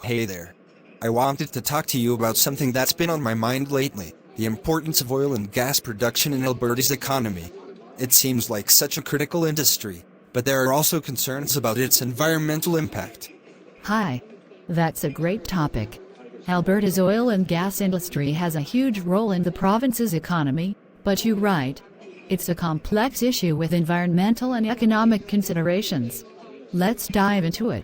Hey there. I wanted to talk to you about something that's been on my mind lately, the importance of oil and gas production in Alberta's economy. It seems like such a critical industry, but there are also concerns about its environmental impact. Hi. That's a great topic. Alberta's oil and gas industry has a huge role in the province's economy, but you're right. It's a complex issue with environmental and economic considerations. Let's dive into it.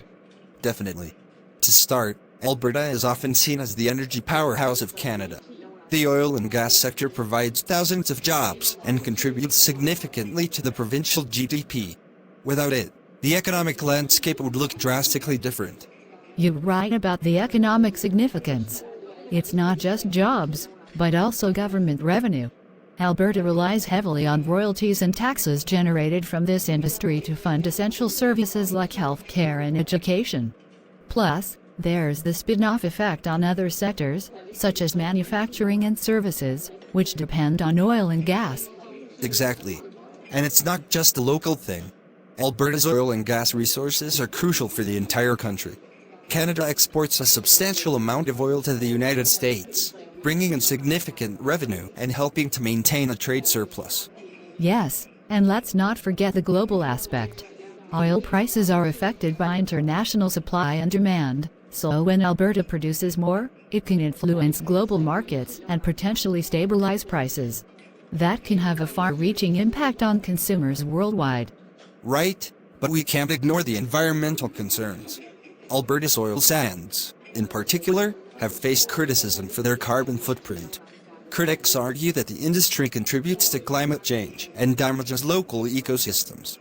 Definitely. To start, Alberta is often seen as the energy powerhouse of Canada. The oil and gas sector provides thousands of jobs and contributes significantly to the provincial GDP. Without it, the economic landscape would look drastically different. You're right about the economic significance. It's not just jobs, but also government revenue. Alberta relies heavily on royalties and taxes generated from this industry to fund essential services like healthcare and education. Plus, there's the spin-off effect on other sectors, such as manufacturing and services, which depend on oil and gas. Exactly. And it's not just a local thing. Alberta's oil and gas resources are crucial for the entire country. Canada exports a substantial amount of oil to the United States, bringing in significant revenue and helping to maintain a trade surplus. Yes, and let's not forget the global aspect. Oil prices are affected by international supply and demand, so when Alberta produces more, it can influence global markets and potentially stabilize prices. That can have a far-reaching impact on consumers worldwide. Right, but we can't ignore the environmental concerns. Alberta's oil sands, in particular, have faced criticism for their carbon footprint. Critics argue that the industry contributes to climate change and damages local ecosystems.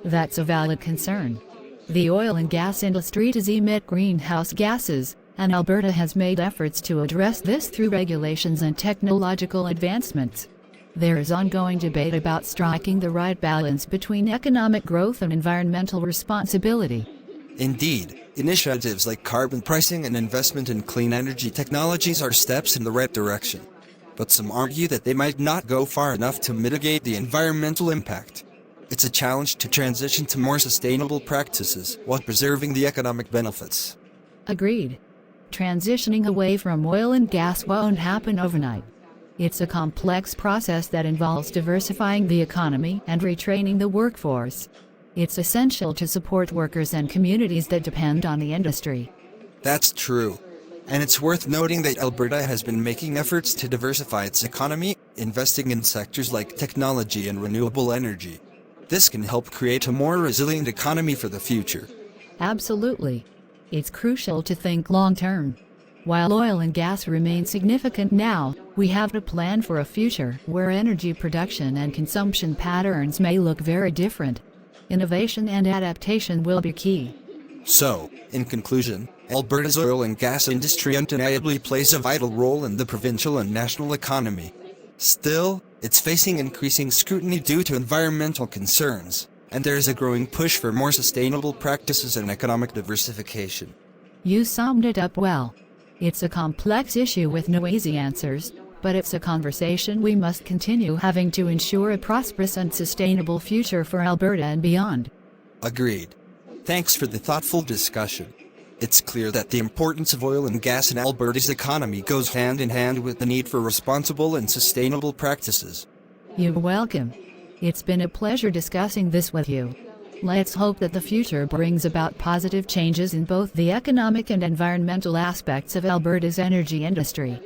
That's a valid concern. The oil and gas industry does emit greenhouse gases, and Alberta has made efforts to address this through regulations and technological advancements. There is ongoing debate about striking the right balance between economic growth and environmental responsibility. Indeed, initiatives like carbon pricing and investment in clean energy technologies are steps in the right direction. But some argue that they might not go far enough to mitigate the environmental impact. It's a challenge to transition to more sustainable practices while preserving the economic benefits. Agreed. Transitioning away from oil and gas won't happen overnight. It's a complex process that involves diversifying the economy and retraining the workforce. It's essential to support workers and communities that depend on the industry. That's true. And it's worth noting that Alberta has been making efforts to diversify its economy, investing in sectors like technology and renewable energy. This can help create a more resilient economy for the future. Absolutely. It's crucial to think long-term. While oil and gas remain significant now, we have to plan for a future where energy production and consumption patterns may look very different. Innovation and adaptation will be key. So, in conclusion, Alberta's oil and gas industry undeniably plays a vital role in the provincial and national economy. Still, it's facing increasing scrutiny due to environmental concerns, and there is a growing push for more sustainable practices and economic diversification. You summed it up well. It's a complex issue with no easy answers, but it's a conversation we must continue having to ensure a prosperous and sustainable future for Alberta and beyond. Agreed. Thanks for the thoughtful discussion. It's clear that the importance of oil and gas in Alberta's economy goes hand in hand with the need for responsible and sustainable practices. You're welcome. It's been a pleasure discussing this with you. Let's hope that the future brings about positive changes in both the economic and environmental aspects of Alberta's energy industry.